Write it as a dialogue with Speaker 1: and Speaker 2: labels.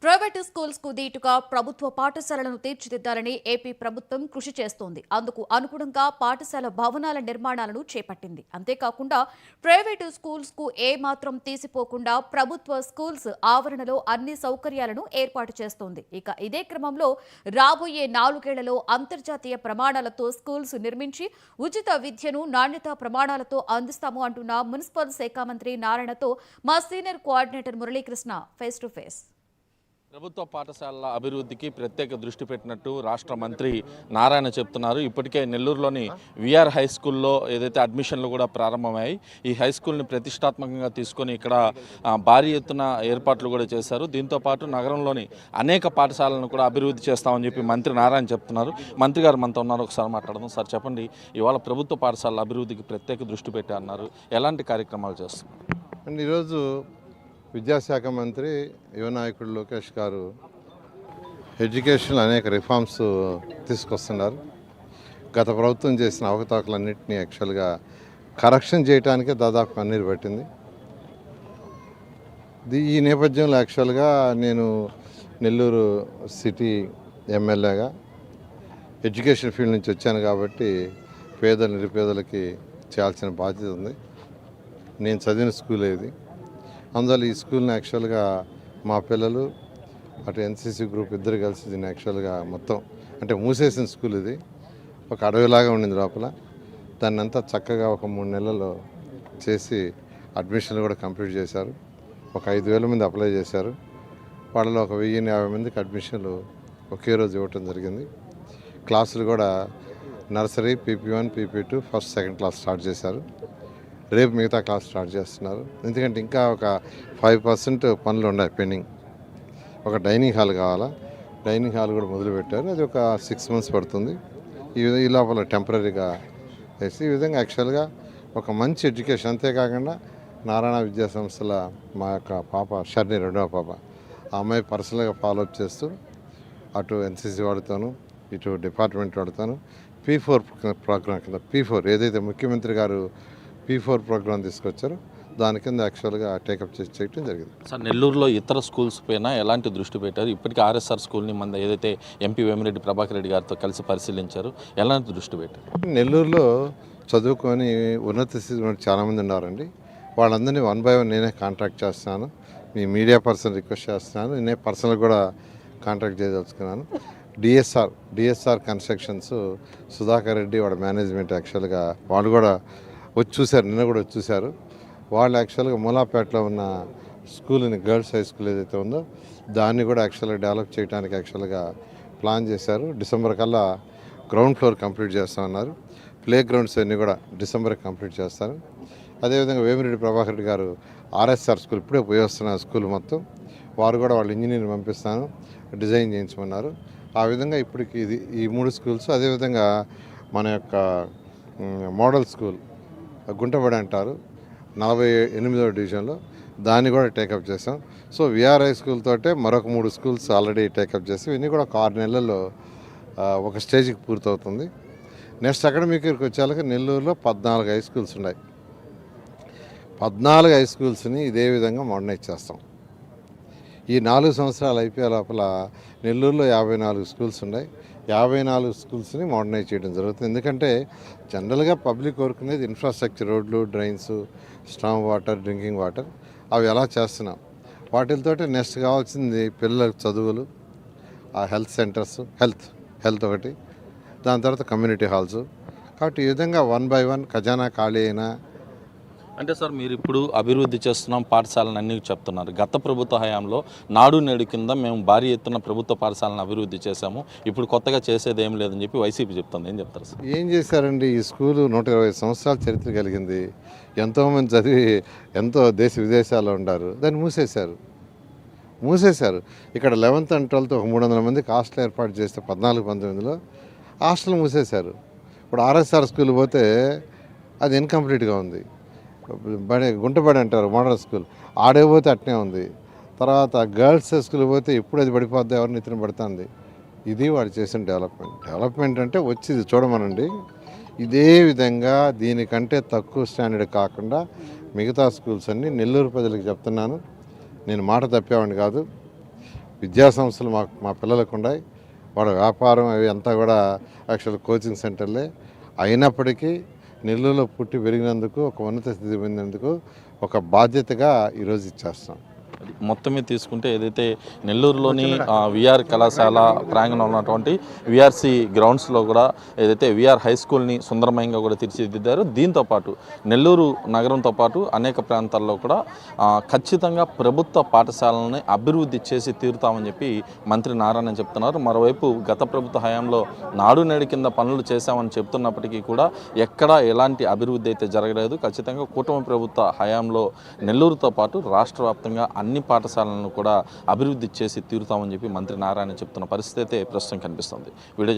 Speaker 1: Private schools కు దీటుగా ప్రభుత్వ పాఠశాలలను తీర్చిదిద్దాలని ఏపీ ప్రభుత్వం కృషి చేస్తోంది. అందుకు అనుగుణంగా పాఠశాల భవనాల నిర్మాణాలను చేపట్టింది. అంతేకాకుండా ప్రైవేటు స్కూల్స్ కు ఏమాత్రం తీసిపోకుండా ప్రభుత్వ స్కూల్స్ ఆవరణలో అన్ని సౌకర్యాలను ఏర్పాటు చేస్తోంది. ఇక ఇదే క్రమంలో రాబోయే 4 ఏళ్లలో అంతర్జాతీయ ప్రమాణాలతో స్కూల్స్ నిర్మించి ఉచిత విద్యను నాణ్యతా ప్రమాణాలతో అందిస్తాము అంటున్న మున్సిపల్ శాఖ మంత్రి నారాయణతో మా senior coordinator Muralikrishna face to face.
Speaker 2: ప్రభుత్వ పాఠశాలల అభివృద్ధికి ప్రత్యేక దృష్టి పెట్టినట్టు రాష్ట్ర మంత్రి నారాయణ చెప్తున్నారు. ఇప్పటికే నెల్లూరులోని విఆర్ హై స్కూల్లో ఏదైతే అడ్మిషన్లు కూడా ప్రారంభమయ్యాయి, ఈ హై స్కూల్ని ప్రతిష్టాత్మకంగా తీసుకొని ఇక్కడ భారీ ఎత్తున ఏర్పాట్లు కూడా చేశారు. దీంతోపాటు నగరంలోని అనేక పాఠశాలను కూడా అభివృద్ధి చేస్తామని చెప్పి మంత్రి నారాయణ చెప్తున్నారు. మంత్రి గారు మనతో ఉన్నారు, ఒకసారి మాట్లాడదాం. సార్ చెప్పండి, ఇవాళ ప్రభుత్వ పాఠశాలల అభివృద్ధికి ప్రత్యేక దృష్టి పెట్టారన్నారు, ఎలాంటి కార్యక్రమాలు చేస్తున్నారు?
Speaker 3: ఈరోజు విద్యాశాఖ మంత్రి యువ నాయకుడు లోకేష్ గారు ఎడ్యుకేషన్లో అనేక రిఫార్మ్స్ తీసుకొస్తున్నారు. గత ప్రభుత్వం చేసిన అవకతవకలన్నింటినీ యాక్చువల్గా కరెక్షన్ చేయడానికే దాదాపు కన్నీరు పెట్టింది. ఈ నేపథ్యంలో యాక్చువల్గా నేను నెల్లూరు సిటీ ఎమ్మెల్యేగా ఎడ్యుకేషన్ ఫీల్డ్ నుంచి వచ్చాను కాబట్టి పేద నిరుపేదలకి చేయాల్సిన బాధ్యత ఉంది. నేను చదివిన స్కూల్ ఇది. అందువల్ల ఈ స్కూల్ని యాక్చువల్గా మా పిల్లలు అటు ఎన్సీసీ గ్రూప్ ఇద్దరు కలిసి దీన్ని యాక్చువల్గా మొత్తం అంటే మూసేసిన స్కూల్ ఇది. ఒక అడవిలాగా ఉండింది లోపల. దాన్ని అంతా చక్కగా ఒక 3 నెలల్లో చేసి అడ్మిషన్లు కూడా కంప్లీట్ చేశారు. ఒక 5,000 మంది అప్లై చేశారు. వాళ్ళలో ఒక 1,050 మందికి అడ్మిషన్లు ఒకే రోజు ఇవ్వటం జరిగింది. క్లాసులు కూడా nursery, PP1, PP2, first second class start చేశారు. రేపు మిగతా క్లాస్ స్టార్ట్ చేస్తున్నారు. ఎందుకంటే ఇంకా ఒక 5% పనులు ఉన్నాయి పెండింగ్. ఒక డైనింగ్ హాల్ కావాలా, డైనింగ్ హాల్ కూడా మొదలుపెట్టారు. అది ఒక 6 months పడుతుంది. ఈ లోపల టెంపరీగా వేసి ఈ విధంగా యాక్చువల్గా ఒక మంచి ఎడ్యుకేషన్. అంతేకాకుండా నారాయణ విద్యా సంస్థల మా యొక్క పాప షర్ని, రెండవ పాప, ఆ అమ్మాయి పర్సనల్గా ఫాలోఅప్ చేస్తూ అటు ఎన్సీసీ వాడుతాను, ఇటు డిపార్ట్మెంట్ వాడుతాను. P4 ప్రోగ్రాం కింద P4 ఏదైతే ముఖ్యమంత్రి గారు P4 ప్రోగ్రాం తీసుకొచ్చారో దాని కింద యాక్చువల్గా టేకప్ చేసి చేయడం జరిగింది.
Speaker 2: సార్, నెల్లూరులో ఇతర స్కూల్స్ పైన ఎలాంటి దృష్టి పెట్టారు? ఇప్పటికీ ఆర్ఎస్ఆర్ స్కూల్ని మన ఏదైతే ఎంపీ వేమిరెడ్డి ప్రభాకర్ రెడ్డి గారితో కలిసి పరిశీలించారు, ఎలాంటి దృష్టి పెట్టారు?
Speaker 3: నెల్లూరులో చదువుకొని ఉన్నత స్థితిలో చాలామంది ఉన్నారండి. వాళ్ళందరినీ 1 by 1 నేనే కాంటాక్ట్ చేస్తున్నాను. మీ మీడియా పర్సన్ రిక్వెస్ట్ చేస్తున్నాను. నేనే పర్సనల్ కూడా కాంటాక్ట్ చేయదలుచుకున్నాను. డిఎస్ఆర్ కన్స్ట్రక్షన్స్ సుధాకర్ రెడ్డి వాళ్ళ మేనేజ్మెంట్ యాక్చువల్గా వాళ్ళు కూడా వచ్చి చూశారు, నిన్న కూడా వచ్చి చూశారు. వాళ్ళు యాక్చువల్గా మూలాపేటలో ఉన్న స్కూల్ని, గర్ల్స్ హై స్కూల్ ఏదైతే ఉందో దాన్ని కూడా యాక్చువల్గా డెవలప్ చేయడానికి యాక్చువల్గా ప్లాన్ చేశారు. డిసెంబర్ కల్లా గ్రౌండ్ ఫ్లోర్ కంప్లీట్ చేస్తామన్నారు. ప్లే గ్రౌండ్స్ అన్నీ కూడా డిసెంబర్కి కంప్లీట్ చేస్తారు. అదేవిధంగా వేమిరెడ్డి ప్రభాకర్ రెడ్డి గారు ఆర్ఎస్ఆర్ స్కూల్ ఇప్పుడే పోయి వస్తున్న స్కూల్ మొత్తం వారు కూడా వాళ్ళు ఇంజనీర్ని పంపిస్తాను, డిజైన్ చేయించమన్నారు. ఆ విధంగా ఇప్పటికి ఈ 3 స్కూల్స్. అదేవిధంగా మన యొక్క మోడల్ స్కూల్ గుంటబడి అంటారు 48వ డివిజన్లో, దాన్ని కూడా టేకప్ చేసాం. సో విఆర్ హై స్కూల్ తోటే మరొక 3 స్కూల్స్ ఆల్రెడీ టేకప్ చేసి ఇవన్నీ కూడా ఒక 6 నెలల్లో ఒక స్టేజ్కి పూర్తవుతుంది. నెక్స్ట్ అకాడమిక్ ఇయర్కి వచ్చేళ్ళకి నెల్లూరులో 14 హై స్కూల్స్ ఉన్నాయి. 14 హై స్కూల్స్ని ఇదే విధంగా మోడర్నైజ్ చేస్తాం. ఈ 4 సంవత్సరాలు అయిపోయే లోపల నెల్లూరులో 54 స్కూల్స్ ఉన్నాయి. 54 స్కూల్స్ని మోడర్నైజ్ చేయడం జరుగుతుంది. ఎందుకంటే జనరల్గా పబ్లిక్ కోరుకునేది ఇన్ఫ్రాస్ట్రక్చర్, రోడ్లు, drains, strong water, drinking water, అవి ఎలా చేస్తున్నాం. వాటితో నెక్స్ట్ కావాల్సింది పిల్లల చదువులు, ఆ హెల్త్ సెంటర్స్, హెల్త్ ఒకటి, దాని తర్వాత కమ్యూనిటీ హాల్స్. కాబట్టి ఈ విధంగా 1 by 1 ఖజానా ఖాళీ అయినా.
Speaker 2: అంటే సార్, మీరు ఇప్పుడు అభివృద్ధి చేస్తున్నాం పాఠశాలను అన్నీ చెప్తున్నారు. గత ప్రభుత్వ హయాంలో నాడు నేడు కింద మేము భారీ ఎత్తున ప్రభుత్వ పాఠశాలను అభివృద్ధి చేశాము, ఇప్పుడు కొత్తగా చేసేది ఏం లేదని చెప్పి వైసీపీ చెప్తుంది. ఏం చెప్తారు సార్?
Speaker 3: ఏం చేశారండి? ఈ స్కూలు 120 సంవత్సరాల చరిత్ర కలిగింది. ఎంతోమంది చదివి ఎంతో దేశ విదేశాల్లో ఉన్నారు. దాన్ని మూసేశారు. ఇక్కడ 11th and 12th ఒక 300 మందికి హాస్టల్ ఏర్పాటు చేస్తే 14-19లో హాస్టల్ మూసేశారు. ఇప్పుడు ఆర్ఎస్ఆర్ స్కూల్ పోతే అది ఇన్కంప్లీట్గా ఉంది. గుంటబడి అంటారు మోడల్ స్కూల్, ఆడేపోతే అట్నే ఉంది. తర్వాత గర్ల్స్ స్కూల్ పోతే ఇప్పుడు అది పడిపోద్ది, ఎవరిని ఇతను పడుతుంది. ఇది వాడు చేసిన డెవలప్మెంట్ అంటే వచ్చి చూడమనండి. ఇదే విధంగా దీనికంటే తక్కువ స్టాండర్డ్ కాకుండా మిగతా స్కూల్స్ అన్నీ నెల్లూరు ప్రజలకు చెప్తున్నాను. నేను మాట తప్పేవాడిని కాదు. విద్యా సంస్థలు మా పిల్లలకు ఉన్నాయి. వాళ్ళ వ్యాపారం అవి అంతా కూడా యాక్చువల్ కోచింగ్ సెంటర్లే. అయినప్పటికీ నెల్లూరులో పుట్టి పెరిగినందుకు, ఒక ఉన్నత స్థితి పొందినందుకు ఒక బాధ్యతగా ఈరోజు ఇచ్చేస్తాం.
Speaker 2: మొత్తం మీద తీసుకుంటే ఏదైతే నెల్లూరులోని విఆర్ కళాశాల ప్రాంగణంలో ఉన్నటువంటి విఆర్సి గ్రౌండ్స్లో కూడా ఏదైతే విఆర్ హై స్కూల్ని సుందరమయంగా కూడా తీర్చిదిద్దారు. దీంతోపాటు నెల్లూరు నగరంతో పాటు అనేక ప్రాంతాల్లో కూడా ఖచ్చితంగా ప్రభుత్వ పాఠశాలలని అభివృద్ధి చేసి తీరుతామని చెప్పి మంత్రి నారాయణ చెప్తున్నారు. మరోవైపు గత ప్రభుత్వ హయాంలో నాడు నేడు కింద పనులు చేశామని చెప్తున్నప్పటికీ కూడా ఎక్కడా ఎలాంటి అభివృద్ధి అయితే జరగలేదు. ఖచ్చితంగా కూటమి ప్రభుత్వ హయాంలో నెల్లూరుతో పాటు రాష్ట్ర వ్యాప్తంగా అన్ని పాఠశాలలను కూడా అభివృద్ధి చేసి తీరుతామని చెప్పి మంత్రి నారాయణ చెప్తున్న పరిస్థితి అయితే ప్రస్తుతం కనిపిస్తుంది. వీడియో